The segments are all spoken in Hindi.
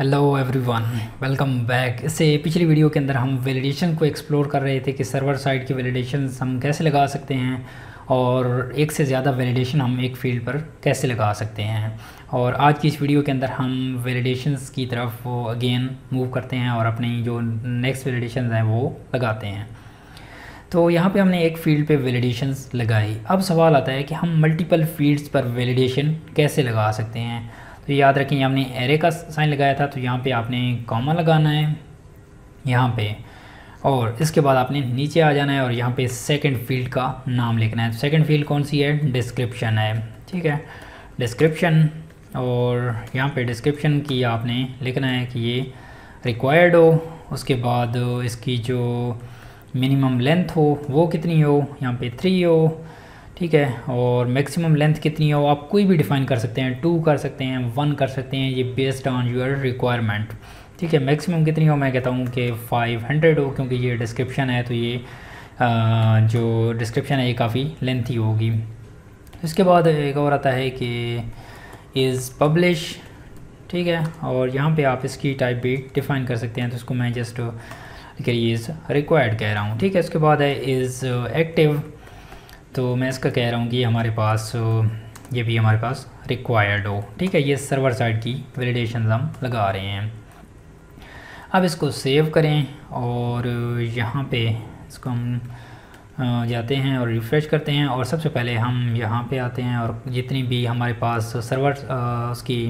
Hello everyone, welcome back. इससे पिछली वीडियो के अंदर हम वैलिडेशन को एक्सप्लोर कर रहे थे कि सर्वर साइड की वैलिडेशन हम कैसे लगा सकते हैं और एक से ज़्यादा वैलिडेशन हम एक फील्ड पर कैसे लगा सकते हैं। और आज की इस वीडियो के अंदर हम वैलिडेशंस की तरफ अगेन मूव करते हैं और अपनी जो नेक्स्ट वैलिडेशन हैं वो लगाते हैं। तो यहाँ पे हमने एक फील्ड पे वैलिडेशंस लगाई। अब सवाल आता है कि हम मल्टीपल फील्ड्स पर वैलिडेशन कैसे लगा सकते हैं। तो याद रखें, हमने एरे का साइन लगाया था, तो यहाँ पे आपने कॉमा लगाना है यहाँ पे, और इसके बाद आपने नीचे आ जाना है और यहाँ पे सेकंड फील्ड का नाम लिखना है। तो सेकंड फील्ड कौन सी है? डिस्क्रिप्शन है, ठीक है, डिस्क्रिप्शन। और यहाँ पे डिस्क्रिप्शन की आपने लिखना है कि ये रिक्वायर्ड हो, उसके बाद इसकी जो मिनिमम लेंथ हो वो कितनी हो, यहाँ पे 3 हो, ठीक है, और मैक्सिमम लेंथ कितनी हो आप कोई भी डिफ़ाइन कर सकते हैं, 2 कर सकते हैं, 1 कर सकते हैं, ये बेस्ड ऑन योर रिक्वायरमेंट, ठीक है। मैक्सिमम कितनी हो, मैं कहता हूँ कि 500 हो, क्योंकि ये डिस्क्रिप्शन है तो ये जो डिस्क्रिप्शन है ये काफ़ी लेंथी होगी। इसके बाद एक और आता है कि इज़ पब्लिश, ठीक है, और यहाँ पे आप इसकी टाइप भी डिफ़ाइन कर सकते हैं। तो इसको मैं जस्ट इज़ रिक्वायर्ड कह रहा हूँ, ठीक है। इसके बाद है इज़ एक्टिव, तो मैं इसका कह रहा हूँ कि हमारे पास ये भी हमारे पास रिक्वायर्ड हो, ठीक है। ये सर्वर साइड की वैलिडेशन हम लगा रहे हैं। अब इसको सेव करें और यहाँ पे इसको हम जाते हैं और रिफ़्रेश करते हैं, और सबसे पहले हम यहाँ पे आते हैं और जितनी भी हमारे पास सर्वर उसकी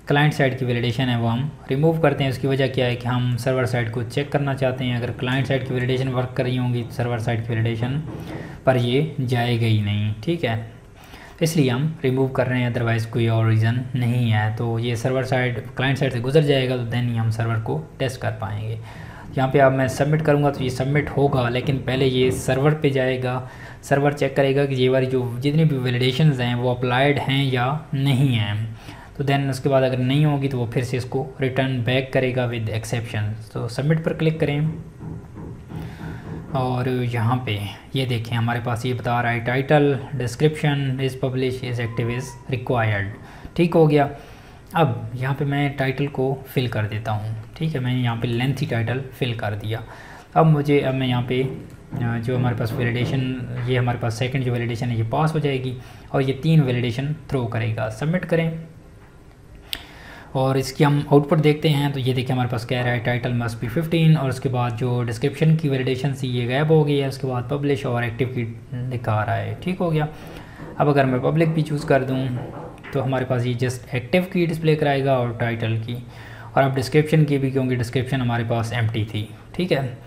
क्लाइंट साइड की वैलिडेशन है वो हम रिमूव करते हैं। उसकी वजह क्या है कि हम सर्वर साइड को चेक करना चाहते हैं। अगर क्लाइंट साइड की वैलिडेशन वर्क कर रही होंगी तो सर्वर साइड की वैलिडेशन पर ये जाएगा ही नहीं, ठीक है, इसलिए हम रिमूव कर रहे हैं, अदरवाइज़ कोई और रीज़न नहीं है। तो ये सर्वर साइड क्लाइंट साइड से गुजर जाएगा तो देन ही हम सर्वर को टेस्ट कर पाएंगे। यहाँ पे अब मैं सबमिट करूँगा तो ये सबमिट होगा, लेकिन पहले ये सर्वर पे जाएगा, सर्वर चेक करेगा कि ये वाली जो जितनी भी वैलिडेशंस हैं वो अप्लाइड हैं या नहीं हैं। तो देन उसके बाद अगर नहीं होगी तो वो फिर से इसको रिटर्न बैक करेगा विद एक्सेप्शन। तो सबमिट पर क्लिक करें और यहाँ पे ये देखें हमारे पास ये बता रहा है title description is publish is active is required, ठीक हो गया। अब यहाँ पे मैं टाइटल को फिल कर देता हूँ, ठीक है, मैंने यहाँ पे लेंथी टाइटल फिल कर दिया। अब मैं यहाँ पे जो हमारे पास वैलिडेशन, ये हमारे पास सेकंड जो वैलिडेशन है ये पास हो जाएगी और ये 3 वैलिडेशन थ्रो करेगा। सबमिट करें और इसकी हम आउटपुट देखते हैं। तो ये देखिए हमारे पास कह रहा है टाइटल मस्ट बी 15, और उसके बाद जो डिस्क्रिप्शन की वैलिडेशन थी ये गायब हो गई है। उसके बाद पब्लिश और एक्टिव की दिखा रहा है, ठीक हो गया। अब अगर मैं पब्लिक भी चूज़ कर दूं तो हमारे पास ये जस्ट एक्टिव की डिस्प्ले कराएगा और टाइटल की, और अब डिस्क्रिप्शन की भी, क्योंकि डिस्क्रिप्शन हमारे पास एम्प्टी थी, ठीक है।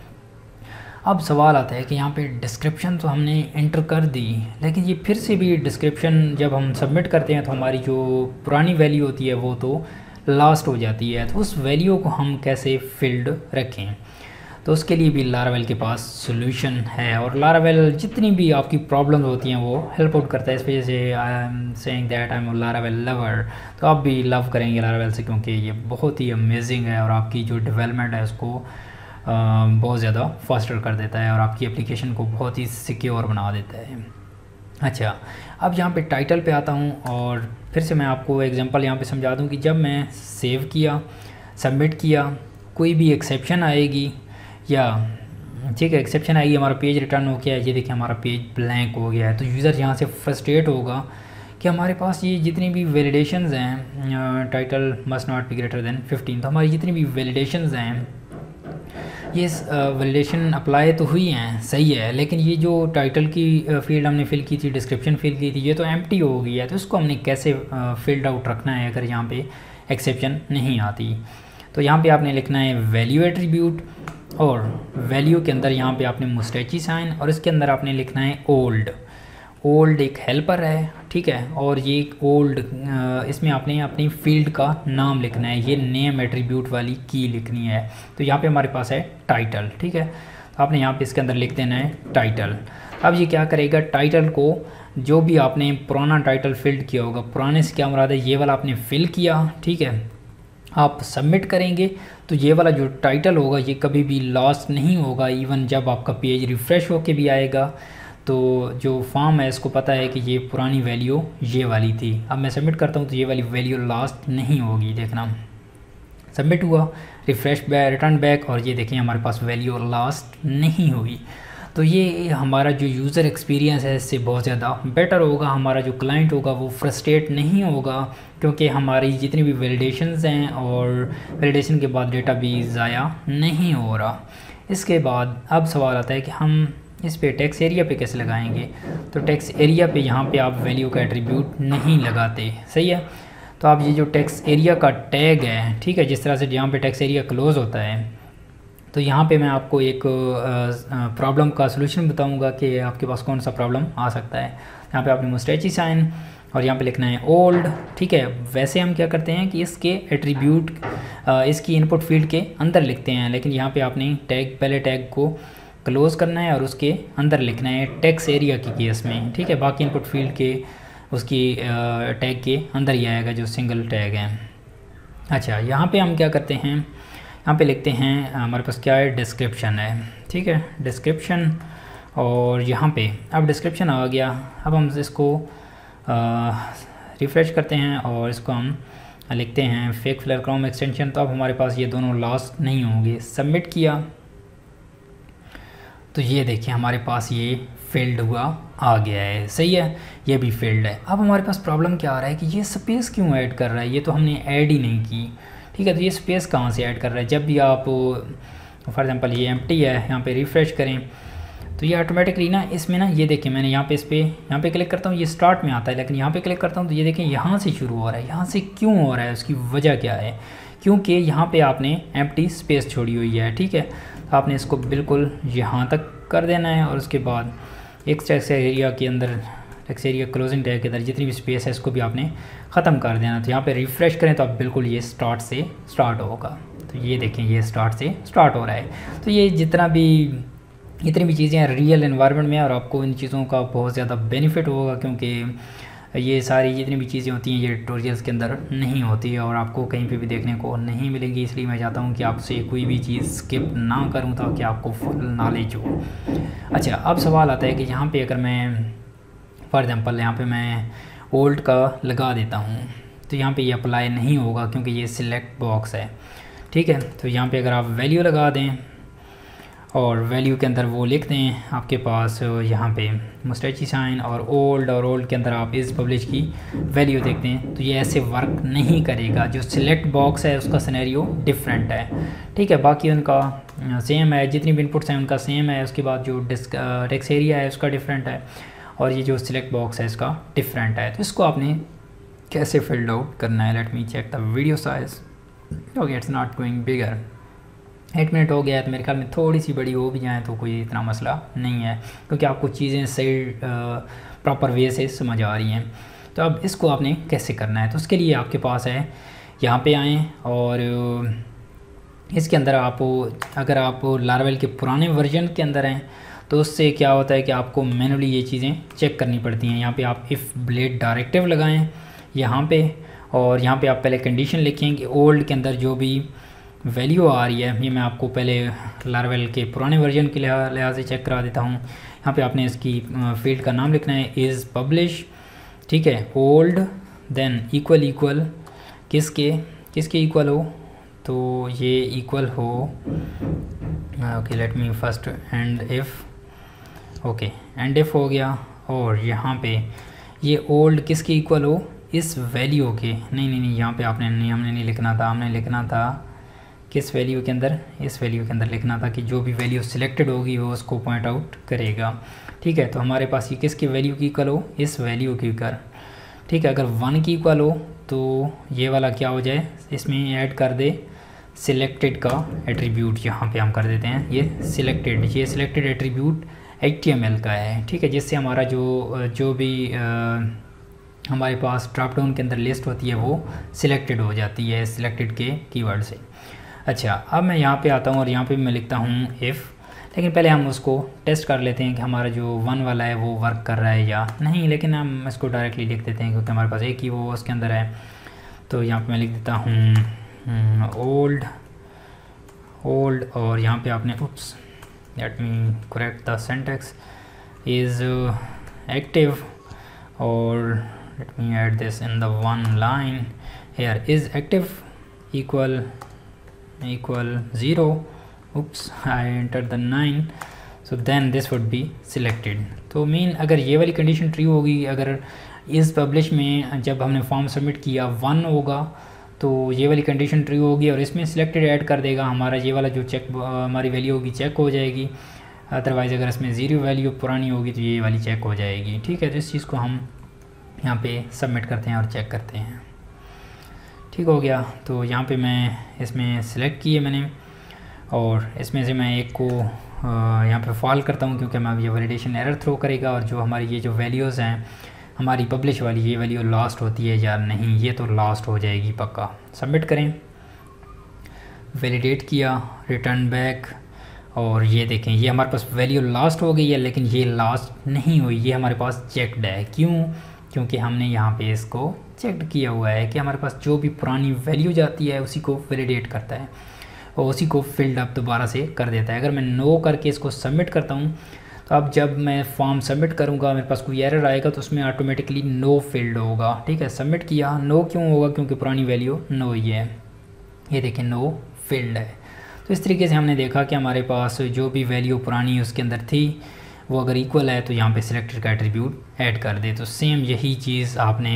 अब सवाल आता है कि यहाँ पे डिस्क्रिप्शन तो हमने इंटर कर दी, लेकिन ये फिर से भी डिस्क्रिप्शन जब हम सबमिट करते हैं तो हमारी जो पुरानी वैल्यू होती है वो तो लास्ट हो जाती है। तो उस वैल्यू को हम कैसे फील्ड रखें, तो उसके लिए भी लारावेल के पास सोल्यूशन है। और लारावेल जितनी भी आपकी प्रॉब्लम्स होती हैं वो हेल्प आउट करता है। इस वजह से I am saying that I am Laravel lover. तो आप भी लव करेंगे लारावेल से, क्योंकि ये बहुत ही अमेजिंग है और आपकी जो डेवलपमेंट है उसको बहुत ज़्यादा फास्टर कर देता है और आपकी एप्लीकेशन को बहुत ही सिक्योर बना देता है। अच्छा, अब यहाँ पे टाइटल पे आता हूँ और फिर से मैं आपको एग्जांपल यहाँ पे समझा दूँ कि जब मैं सेव किया, सबमिट किया, कोई भी एक्सेप्शन आएगी या, ठीक है, एक्सेप्शन आएगी, हमारा पेज रिटर्न हो गया है, ये देखिए हमारा पेज ब्लैंक हो गया है। तो यूज़र यहाँ से फ्रस्ट्रेट होगा कि हमारे पास ये जितनी भी वैलिडेशंस हैं, title must not be greater than 15, तो हमारी जितनी भी वैलिडेशंस हैं ये वैलिडेशन अप्लाई तो हुई हैं, सही है, लेकिन ये जो टाइटल की फील्ड हमने फिल की थी, डिस्क्रिप्शन फिल की थी, ये तो एम्प्टी हो गई है। तो इसको हमने कैसे फील्ड आउट रखना है अगर यहाँ पे एक्सेप्शन नहीं आती। तो यहाँ पे आपने लिखना है वैल्यू एट्रीब्यूट, और वैल्यू के अंदर यहाँ पे आपने मुस्टैची साइन, और इसके अंदर आपने लिखना है ओल्ड। ओल्ड एक हेल्पर है, ठीक है, और ये एक ओल्ड, इसमें आपने अपनी फील्ड का नाम लिखना है, ये नेम एट्रीब्यूट वाली की लिखनी है। तो यहाँ पे हमारे पास है टाइटल, ठीक है, तो आपने यहाँ पे इसके अंदर लिख देना है टाइटल। अब ये क्या करेगा, टाइटल को जो भी आपने पुराना टाइटल फिल्ड किया होगा, पुराने से क्या मुराद है, ये वाला आपने फिल किया, ठीक है, आप सबमिट करेंगे तो ये वाला जो टाइटल होगा ये कभी भी लॉस्ट नहीं होगा। इवन जब आपका पेज रिफ़्रेश होके भी आएगा तो जो फॉर्म है इसको पता है कि ये पुरानी वैल्यू ये वाली थी। अब मैं सबमिट करता हूँ तो ये वाली वैल्यू लास्ट नहीं होगी, देखना। सबमिट हुआ, रिफ्रेश बैक, रिटर्न बैक, और ये देखें हमारे पास वैल्यू लास्ट नहीं हुई। तो ये हमारा जो यूज़र एक्सपीरियंस है इससे बहुत ज़्यादा बेटर होगा, हमारा जो क्लाइंट होगा वो फ्रस्ट्रेट नहीं होगा, क्योंकि हमारी जितनी भी वैलिडेशंस हैं और वैलिडेशन के बाद डेटा भी ज़ाया नहीं हो रहा। इसके बाद अब सवाल आता है कि हम इस पे टेक्स्ट एरिया पे कैसे लगाएंगे। तो टेक्स्ट एरिया पे यहाँ पे आप वैल्यू का एट्रीब्यूट नहीं लगाते, सही है। तो आप ये जो टेक्स्ट एरिया का टैग है, ठीक है, जिस तरह से यहाँ पे टेक्स्ट एरिया क्लोज होता है, तो यहाँ पे मैं आपको एक प्रॉब्लम का सलूशन बताऊंगा कि आपके पास कौन सा प्रॉब्लम आ सकता है। यहाँ पे आपने मुस्टैची साइन और यहाँ पे लिखना है ओल्ड, ठीक है। वैसे हम क्या करते हैं कि इसके एट्रीब्यूट इसकी इनपुट फील्ड के अंदर लिखते हैं, लेकिन यहाँ पे आपने टैग, पहले टैग को क्लोज़ करना है और उसके अंदर लिखना है टेक्स्ट एरिया की केस में, ठीक है। बाकी इनपुट फील्ड के उसकी टैग के अंदर ही आएगा जो सिंगल टैग है। अच्छा, यहाँ पे हम क्या करते हैं, यहाँ पे लिखते हैं हमारे पास क्या है, डिस्क्रिप्शन है, ठीक है, डिस्क्रिप्शन। और यहाँ पे अब डिस्क्रिप्शन आ गया। अब हम इसको रिफ़्रेश करते हैं और इसको हम लिखते हैं फेक फ्लेयर क्रोम एक्सटेंशन। तो अब हमारे पास ये दोनों लास्ट नहीं होंगे। सबमिट किया तो ये देखिए हमारे पास ये फेल्ड हुआ आ गया है, सही है, ये भी फेल्ड है। अब हमारे पास प्रॉब्लम क्या आ रहा है कि ये स्पेस क्यों ऐड कर रहा है, ये तो हमने ऐड ही नहीं की, ठीक है। तो ये स्पेस कहाँ से ऐड कर रहा है, जब भी आप फॉर एग्जांपल ये एम्प्टी है, यहाँ पे रिफ़्रेश करें तो ये ऑटोमेटिकली ना इसमें ना, ये देखिए मैंने यहाँ पे इस पर यहाँ पे क्लिक करता हूँ, ये स्टार्ट में आता है, लेकिन यहाँ पे क्लिक करता हूँ तो ये देखें यहाँ से शुरू हो रहा है। यहाँ से क्यों हो रहा है, उसकी वजह क्या है, क्योंकि यहाँ पे आपने एम्प्टी स्पेस छोड़ी हुई है, ठीक है। तो आपने इसको बिल्कुल यहाँ तक कर देना है और उसके बाद एक टेक्स्ट एरिया के अंदर, टेक्स्ट एरिया क्लोजिंग टैग के अंदर जितनी भी स्पेस है इसको भी आपने ख़त्म कर देना। तो यहाँ पे रिफ़्रेश करें तो आप बिल्कुल ये स्टार्ट से स्टार्ट होगा। तो ये देखें ये स्टार्ट से स्टार्ट हो रहा है। तो ये इतनी भी चीज़ें रियल एनवायरनमेंट में, और आपको इन चीज़ों का बहुत ज़्यादा बेनिफिट होगा, क्योंकि ये सारी जितनी भी चीज़ें होती हैं ये ट्यूटोरियल्स के अंदर नहीं होती है और आपको कहीं पे भी देखने को नहीं मिलेंगी। इसलिए मैं चाहता हूँ कि आपसे कोई भी चीज़ स्किप ना करूँ ताकि आपको फुल नॉलेज हो। अच्छा, अब सवाल आता है कि यहाँ पे अगर मैं फॉर एग्जांपल यहाँ पे मैं ओल्ड का लगा देता हूँ तो यहाँ पे ये अप्लाई नहीं होगा क्योंकि ये सिलेक्ट बॉक्स है, ठीक है। तो यहाँ पे अगर आप वैल्यू लगा दें और वैल्यू के अंदर वो लिख दें आपके पास यहाँ पे मुस्टैची साइन और ओल्ड के अंदर आप इस पब्लिश की वैल्यू देखते हैं, तो ये ऐसे वर्क नहीं करेगा। जो सिलेक्ट बॉक्स है उसका सिनेरियो डिफरेंट है, ठीक है। बाकी उनका सेम है, जितनी भी इनपुट्स हैं उनका सेम है। उसके बाद जो टेक्स्ट एरिया है उसका डिफरेंट है और ये जो सिलेक्ट बॉक्स है इसका डिफरेंट है। तो इसको आपने कैसे फिल्ड आउट करना है, let me check the video size. Okay, it's not going bigger. 8 minute हो गया है, तो मेरे ख्याल में थोड़ी सी बड़ी हो भी जाए तो कोई इतना मसला नहीं है, क्योंकि आपको चीज़ें सही प्रॉपर वे से समझ आ रही हैं। तो अब इसको आपने कैसे करना है, तो उसके लिए आपके पास है, यहाँ पे आएँ और इसके अंदर अगर आप लारावेल के पुराने वर्जन के अंदर हैं तो उससे क्या होता है कि आपको मैनुअली ये चीज़ें चेक करनी पड़ती हैं। यहाँ पे आप इफ़ ब्लेड डायरेक्टिव लगाएं यहाँ पे, और यहाँ पे आप पहले कंडीशन लिखें कि ओल्ड के अंदर जो भी वैल्यू आ रही है, ये मैं आपको पहले लारावेल के पुराने वर्जन के लिहाज से चेक करा देता हूँ। यहाँ पे आपने इसकी फील्ड का नाम लिखना है इज़ पब्लिश, ठीक है, ओल्ड, देन इक्वल किसके इक्वल हो, तो ये इक्वल हो, okay let me first and if, okay and if हो गया। और यहाँ पे ये ओल्ड किसके इक्वल हो, इस वैल्यू के, नहीं यहाँ पे हमने नहीं लिखना था, हमने लिखना था किस वैल्यू के अंदर, इस वैल्यू के अंदर लिखना था कि जो भी वैल्यू सिलेक्टेड होगी वो उसको पॉइंट आउट करेगा, ठीक है। तो हमारे पास ये किसकी वैल्यू की इक्वल हो, इस वैल्यू की इक्वल, ठीक है। अगर 1 की इक्वल हो तो ये वाला क्या हो जाए, इसमें ऐड कर दे सिलेक्टेड का एट्रीब्यूट, यहाँ पे हम कर देते हैं ये सिलेक्टेड एट्रीब्यूट HTML का है, ठीक है, जिससे हमारा जो भी हमारे पास ड्रॉप डाउन के अंदर लिस्ट होती है वो सिलेक्टेड हो जाती है सिलेक्टेड के कीवर्ड से। अच्छा, अब मैं यहाँ पे आता हूँ और यहाँ पे मैं लिखता हूँ इफ़, लेकिन पहले हम उसको टेस्ट कर लेते हैं कि हमारा जो 1 वाला है वो वर्क कर रहा है या नहीं, लेकिन हम इसको डायरेक्टली लिख देते हैं क्योंकि हमारे पास एक ही वो उसके अंदर है। तो यहाँ पे मैं लिख देता हूँ ओल्ड, और यहाँ पे आपने let me correct the syntax, is active, और let me add this in the one line here, is active equal equal 0, oops I entered the 9, so then this would be selected। तो मीन अगर ये वाली कंडीशन ट्रू होगी, अगर इस पब्लिश में जब हमने फॉर्म सबमिट किया 1 होगा तो ये वाली कंडीशन ट्रू होगी और इसमें सिलेक्टेड ऐड कर देगा, हमारा ये वाला जो चेक हमारी वैल्यू होगी चेक हो जाएगी। अदरवाइज़ अगर इसमें 0 वैल्यू पुरानी होगी तो ये वाली चेक हो जाएगी। ठीक है, तो इस चीज़ को हम यहाँ पे सबमिट करते हैं और चेक करते हैं। ठीक हो गया, तो यहाँ पे मैं इसमें सिलेक्ट किए मैंने और इसमें से मैं एक को यहाँ पे फॉल करता हूँ क्योंकि मैं ये वैलिडेशन एरर थ्रो करेगा और जो हमारी ये जो वैल्यूज़ हैं हमारी पब्लिश वाली ये वैल्यू लास्ट होती है या नहीं, ये तो लास्ट हो जाएगी पक्का। सबमिट करें, वैलिडेट किया, रिटर्न बैक और ये देखें ये हमारे पास वैल्यू लास्ट हो गई है, लेकिन ये लास्ट नहीं हुई, ये हमारे पास चेक्ड है। क्यों? क्योंकि हमने यहाँ पे इसको चेक किया हुआ है कि हमारे पास जो भी पुरानी वैल्यू जाती है उसी को वैलिडेट करता है और उसी को फिल्ड अप दोबारा से कर देता है। अगर मैं नो करके इसको सबमिट करता हूँ तो अब जब मैं फॉर्म सबमिट करूँगा मेरे पास कोई एरर आएगा तो उसमें ऑटोमेटिकली नो फिल्ड होगा। ठीक है, सबमिट किया, नो क्यों होगा? क्योंकि पुरानी वैल्यू नो ही है। ये देखें नो फिल्ड है। तो इस तरीके से हमने देखा कि हमारे पास जो भी वैल्यू पुरानी उसके अंदर थी वो अगर इक्वल है तो यहाँ पे सिलेक्टेड का एट्रीब्यूट ऐड कर दे। तो सेम यही चीज़ आपने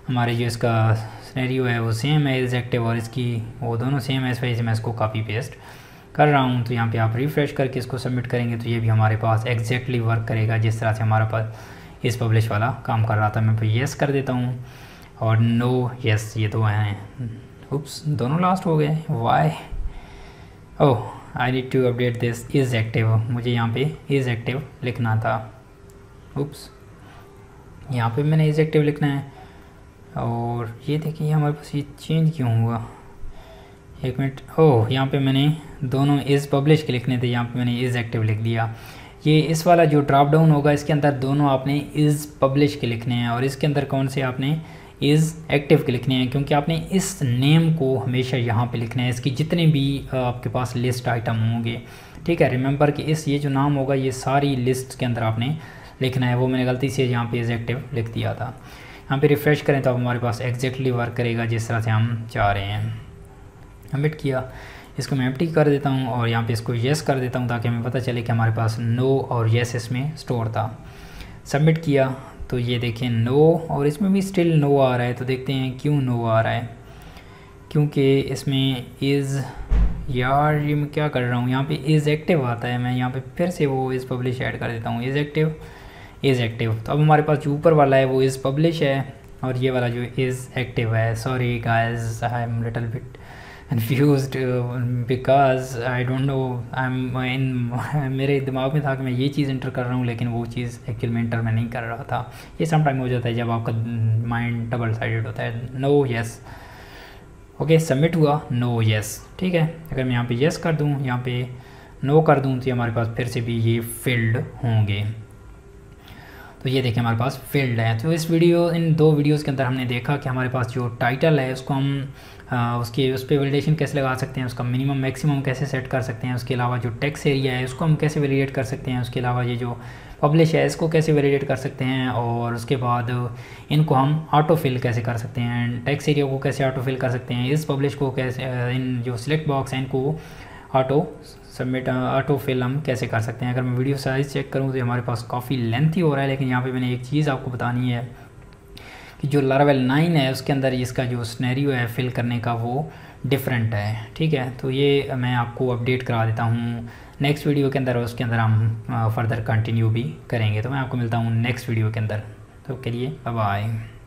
हमारे जो इसका सिनेरियो है वो सेम है इज एक्टिव और इसकी वो दोनों सेम है। इस वजह से मैं इसको कॉपी पेस्ट कर रहा हूँ। तो यहाँ पे आप रिफ़्रेश करके इसको सबमिट करेंगे तो ये भी हमारे पास एग्जैक्टली वर्क करेगा जिस तरह से हमारे पास इस पब्लिश वाला काम कर रहा था। मैं येस कर देता हूँ और नो येस, ये दो हैं। उप्स, दोनों लास्ट हो गए, why? Oh, I need to update this is active. मुझे यहाँ पे इज़ एक्टिव लिखना था। उप्स, यहाँ पे मैंने इज़ एक्टिव लिखना है और ये देखिए हमारे पास ये चेंज क्यों हुआ? एक मिनट, ओह यहाँ पे मैंने दोनों इज़ पब्लिश के लिखने थे, यहाँ पे मैंने इज़ एक्टिव लिख दिया। ये इस वाला जो ड्रॉप डाउन होगा इसके अंदर दोनों आपने इज़ पब्लिश के लिखने हैं और इसके अंदर कौन से आपने इज़ एक्टिव के लिखने हैं, क्योंकि आपने इस नेम को हमेशा यहाँ पे लिखना है। इसकी जितने भी आपके पास लिस्ट आइटम होंगे, ठीक है, रिमेंबर कि इस ये जो नाम होगा ये सारी लिस्ट के अंदर आपने लिखना है। वो मैंने गलती से यहाँ पे इज़ एक्टिव लिख दिया था। यहाँ पे रिफ़्रेश करें तो अब हमारे पास एग्जैक्टली वर्क करेगा जिस तरह से हम चाह रहे हैं। सबमिट किया, इसको मैं एम्प्टी कर देता हूँ और यहाँ पे इसको येस कर देता हूँ ताकि हमें पता चले कि हमारे पास नो और येस इसमें स्टोर था। सबमिट किया तो ये देखें नो और इसमें भी स्टिल नो आ रहा है। तो देखते हैं क्यों नो आ रहा है, क्योंकि इसमें इज़, यार ये मैं क्या कर रहा हूँ, यहाँ पे इज़ एक्टिव आता है। मैं यहाँ पे फिर से वो इज़ पब्लिश ऐड कर देता हूँ, इज़ एक्टिव, इज़ एक्टिव। तो अब हमारे पास जो ऊपर वाला है वो इज़ पब्लिश है और ये वाला जो इज़ एक्टिव है। Sorry guys, I am little bit confused because I don't know, मेरे दिमाग में था कि मैं ये चीज़ इंटर कर रहा हूँ लेकिन वो चीज़ एक्चुअल में इंटर मैं नहीं कर रहा था। ये सम टाइम हो जाता है जब आपका माइंड डबल साइडेड होता है। नो येस, ओके, सबमिट हुआ, नो येस। ठीक है, अगर मैं यहाँ पे येस कर दूँ, यहाँ पे नो कर दूँ तो हमारे पास फिर से भी ये फिल्ड होंगे। तो ये देखिए हमारे पास फील्ड है। तो इन दो वीडियोस के अंदर हमने देखा कि हमारे पास जो टाइटल है उसको हम उस पर वैलिडेशन कैसे लगा सकते हैं, उसका मिनिमम मैक्सिमम कैसे सेट कर सकते हैं, उसके अलावा जो टेक्स्ट एरिया है उसको हम कैसे वैलिडेट कर सकते हैं, उसके अलावा ये जो पब्लिश है इसको कैसे वैलिडेट कर सकते हैं और उसके बाद इनको हम ऑटो फिल कैसे कर सकते हैं, टेक्स्ट एरिया को कैसे ऑटो फिल कर सकते हैं, इस पब्लिश को कैसे, इन जो सिलेक्ट बॉक्स हैं इनको ऑटो सबमिट ऑटो फिल हम कैसे कर सकते हैं। अगर मैं वीडियो साइज़ चेक करूँ तो हमारे पास काफ़ी लेंथी हो रहा है, लेकिन यहाँ पे मैंने एक चीज़ आपको बतानी है कि जो लारावेल 9 है उसके अंदर इसका जो सिनेरियो है फिल करने का वो डिफरेंट है। ठीक है, तो ये मैं आपको अपडेट करा देता हूँ नेक्स्ट वीडियो के अंदर, उसके अंदर हम फर्दर कंटिन्यू भी करेंगे। तो मैं आपको मिलता हूँ नेक्स्ट वीडियो के अंदर, तो के लिए बाय बाय।